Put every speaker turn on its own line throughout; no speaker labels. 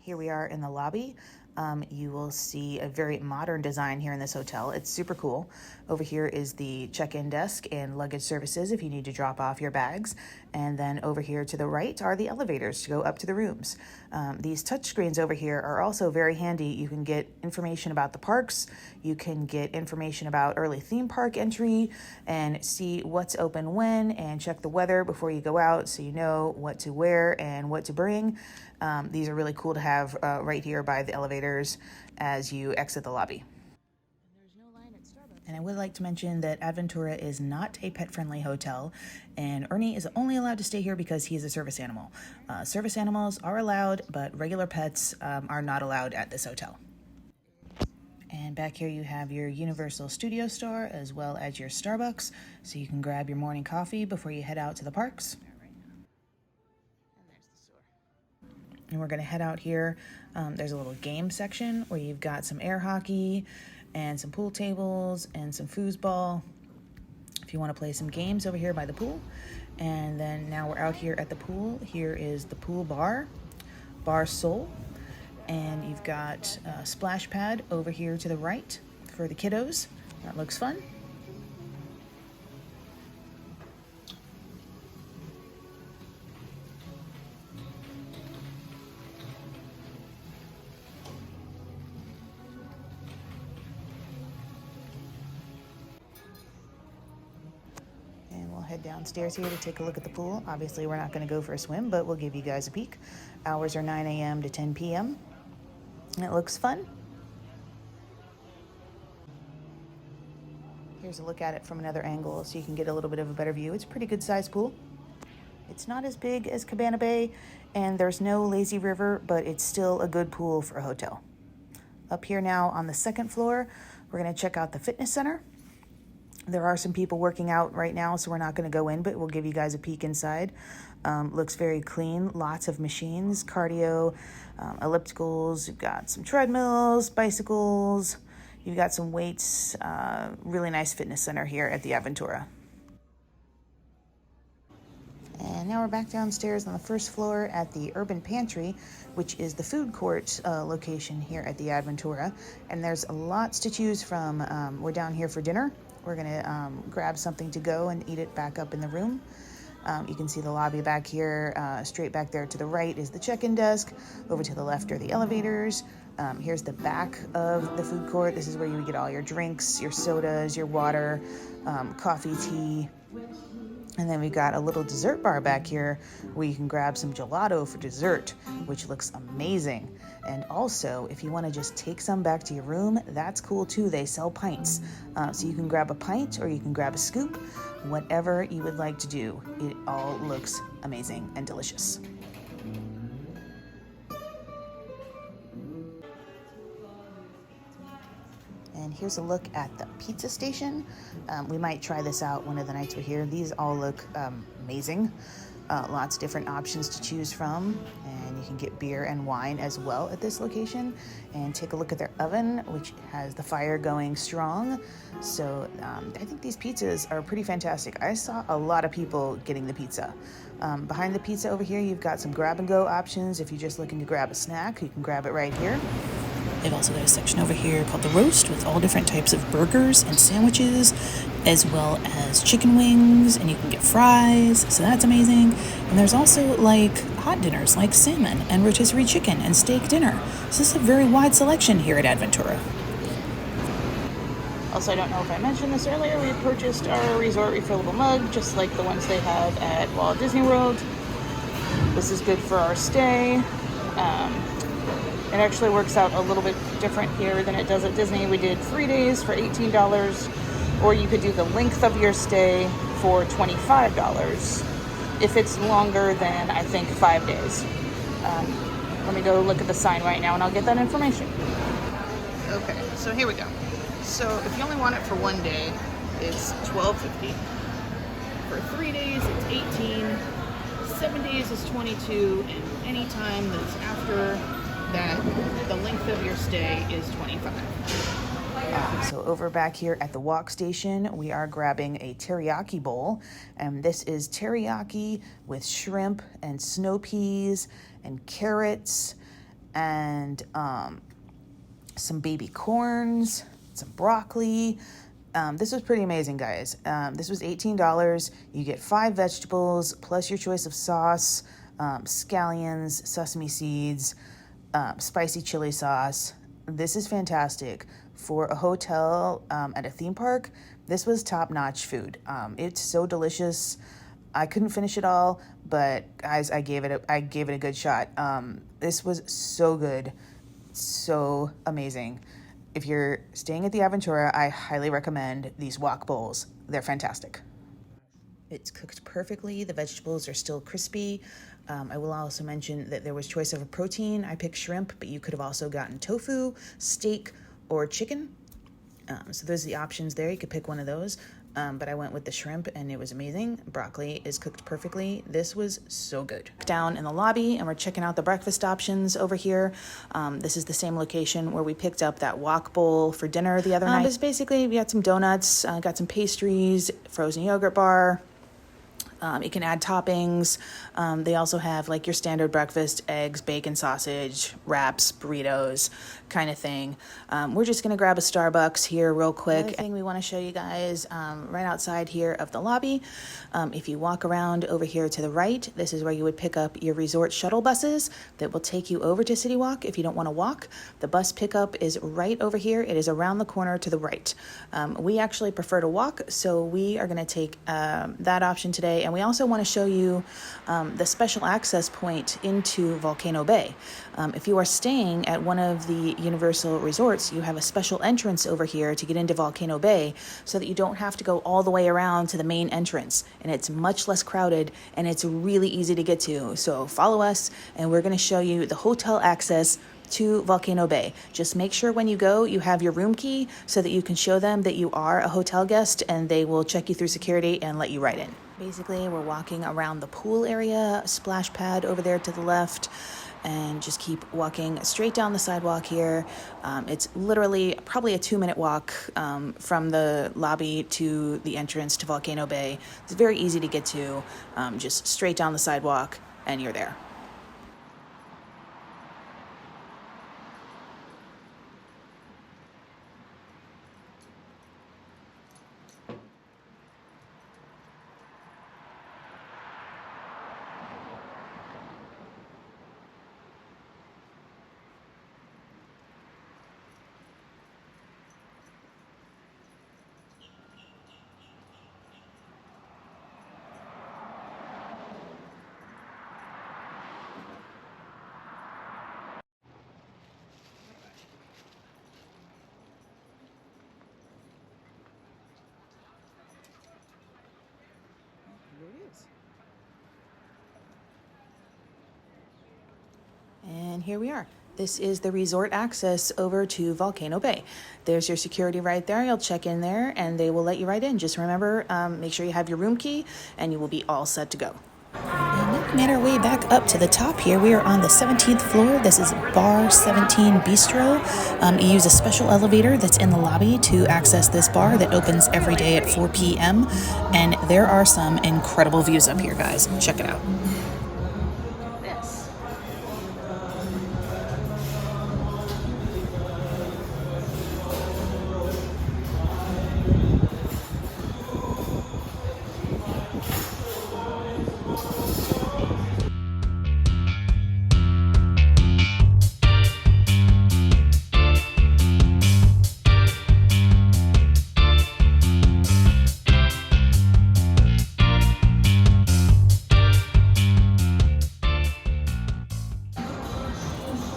Here we are in the lobby. You will see a very modern design here in this hotel. It's super cool. Over here is the check-in desk and luggage services if you need to drop off your bags. And then over here to the right are the elevators to go up to the rooms. These touchscreens over here are also very handy. You can get information about the parks. You can get information about early theme park entry and see what's open when and check the weather before you go out so you know what to wear and what to bring. These are really cool to have right here by the elevators as you exit the lobby. And I would like to mention that Adventura is not a pet-friendly hotel, and Ernie is only allowed to stay here because he is a service animal. Service animals are allowed, but regular pets are not allowed at this hotel. And back here you have your Universal Studio Store as well as your Starbucks, so you can grab your morning coffee before you head out to the parks. And we're going to head out here. There's a little game section where you've got some air hockey and some pool tables and some foosball if you want to play some games over here by the pool. And then now we're out here at the pool. Here is the pool bar, Bar Soul. And you've got a splash pad over here to the right for the kiddos. That looks fun. Head downstairs here to take a look at the pool. Obviously, we're not going to go for a swim, but we'll give you guys a peek. Hours are 9 a.m. to 10 p.m. and it looks fun. Here's a look at it from another angle so you can get a little bit of a better view. It's a pretty good sized pool. It's not as big as Cabana Bay, and there's no lazy river, but it's still a good pool for a hotel. Up here now on the second floor, we're going to check out the fitness center. There are some people working out right now, so we're not going to go in, but we'll give you guys a peek inside. Looks very clean. Lots of machines, cardio, ellipticals. You've got some treadmills, bicycles. You've got some weights. Really nice fitness center here at the Adventura. And now we're back downstairs on the first floor at the Urban Pantry, which is the food court location here at the Adventura. And there's lots to choose from. We're down here for dinner. We're going to grab something to go and eat it back up in the room. You can see the lobby back here. Straight back there to the right is the check-in desk. Over to the left are the elevators. Here's the back of the food court. This is where you would get all your drinks, your sodas, your water, coffee, tea. And then we've got a little dessert bar back here where you can grab some gelato for dessert, which looks amazing. And also, if you want to just take some back to your room, that's cool too. They sell pints. So you can grab a pint or you can grab a scoop, whatever you would like to do. It all looks amazing and delicious. And here's a look at the pizza station. We might try this out one of the nights we're here. These all look amazing. Lots of different options to choose from. And you can get beer and wine as well at this location. And take a look at their oven, which has the fire going strong. So I think these pizzas are pretty fantastic. I saw a lot of people getting the pizza. Behind the pizza over here, you've got some grab and go options. If you're just looking to grab a snack, you can grab it right here. They've also got a section over here called the roast with all different types of burgers and sandwiches, as well as chicken wings, and you can get fries, so that's amazing. And there's also like hot dinners like salmon and rotisserie chicken and steak dinner. So this is a very wide selection here at Adventura. Also, I don't know if I mentioned this earlier, we purchased our resort refillable mug, just like the ones they have at Walt Disney World. This is good for our stay. It actually works out a little bit different here than it does at Disney. We did 3 days for $18, or you could do the length of your stay for $25 if it's longer than, I think, 5 days. Let me go look at the sign right now and I'll get that information. Okay, so here we go. So if you only want it for 1 day, it's $12.50. For 3 days, it's $18. 7 days is $22, and any time that's after that, the length of your stay is $25. So over back here at the walk station, we are grabbing a teriyaki bowl, and this is teriyaki with shrimp and snow peas and carrots and some baby corns, some broccoli. This was pretty amazing, guys. This was $18. You get 5 vegetables plus your choice of sauce, scallions, sesame seeds, spicy chili sauce. This is fantastic. For a hotel at a theme park, this was top-notch food. It's so delicious. I couldn't finish it all, but guys, I gave it a good shot. This was so good, so amazing. If you're staying at the Adventura, I highly recommend these wok bowls. They're fantastic. It's cooked perfectly. The vegetables are still crispy. I will also mention that there was choice of a protein. I picked shrimp, but you could have also gotten tofu, steak, or chicken. So those are the options there. You could pick one of those. But I went with the shrimp and it was amazing. Broccoli is cooked perfectly. This was so good. Down in the lobby and we're checking out the breakfast options over here. This is the same location where we picked up that wok bowl for dinner the other night. But basically we got some donuts, got some pastries, frozen yogurt bar. You can add toppings. They also have like your standard breakfast, eggs, bacon, sausage, wraps, burritos, kind of thing. We're just going to grab a Starbucks here real quick. Another thing we want to show you guys right outside here of the lobby. If you walk around over here to the right, this is where you would pick up your resort shuttle buses that will take you over to City Walk if you don't want to walk. The bus pickup is right over here. It is around the corner to the right. We actually prefer to walk, so we are going to take that option today. And we also want to show you the special access point into Volcano Bay. If you are staying at one of the Universal resorts, you have a special entrance over here to get into Volcano Bay so that you don't have to go all the way around to the main entrance. And it's much less crowded and it's really easy to get to. So follow us and we're going to show you the hotel access to Volcano Bay. Just make sure when you go, you have your room key so that you can show them that you are a hotel guest and they will check you through security and let you right in. Basically, we're walking around the pool area, splash pad over there to the left, and just keep walking straight down the sidewalk here. It's literally probably a 2-minute walk from the lobby to the entrance to Volcano Bay. It's very easy to get to, just straight down the sidewalk and you're there. And here we are. This is the resort access over to Volcano Bay. There's your security right there. You'll check in there and they will let you right in. Just remember, make sure you have your room key and you will be all set to go. And making our way back up to the top here, we are on the 17th floor. This is Bar 17 Bistro. You use a special elevator that's in the lobby to access this bar that opens every day at 4 p.m. And there are some incredible views up here, guys. Check it out.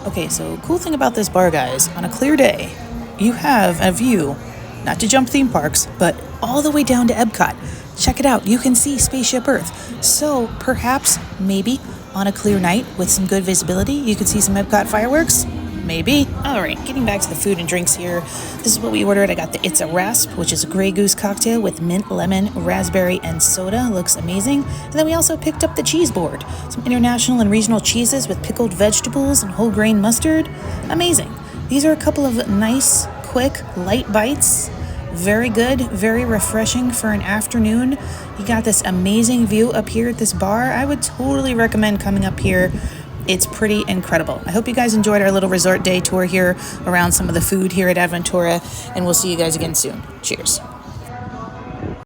Okay, so cool thing about this bar, guys, on a clear day, you have a view, not to jump theme parks, but all the way down to Epcot. Check it out. You can see Spaceship Earth. So perhaps, maybe, on a clear night with some good visibility, you could see some Epcot fireworks. Maybe. All right, getting back to the food and drinks here. This is what we ordered. I got the It's a Rasp, which is a Grey Goose cocktail with mint, lemon, raspberry, and soda. Looks amazing. And then we also picked up the cheese board. Some international and regional cheeses with pickled vegetables and whole grain mustard. Amazing. These are a couple of nice, quick, light bites. Very good, very refreshing for an afternoon. You got this amazing view up here at this bar. I would totally recommend coming up here
It's pretty incredible. I hope you guys enjoyed our little resort day tour here around some of the food here at Adventura, and we'll see you guys again soon. Cheers.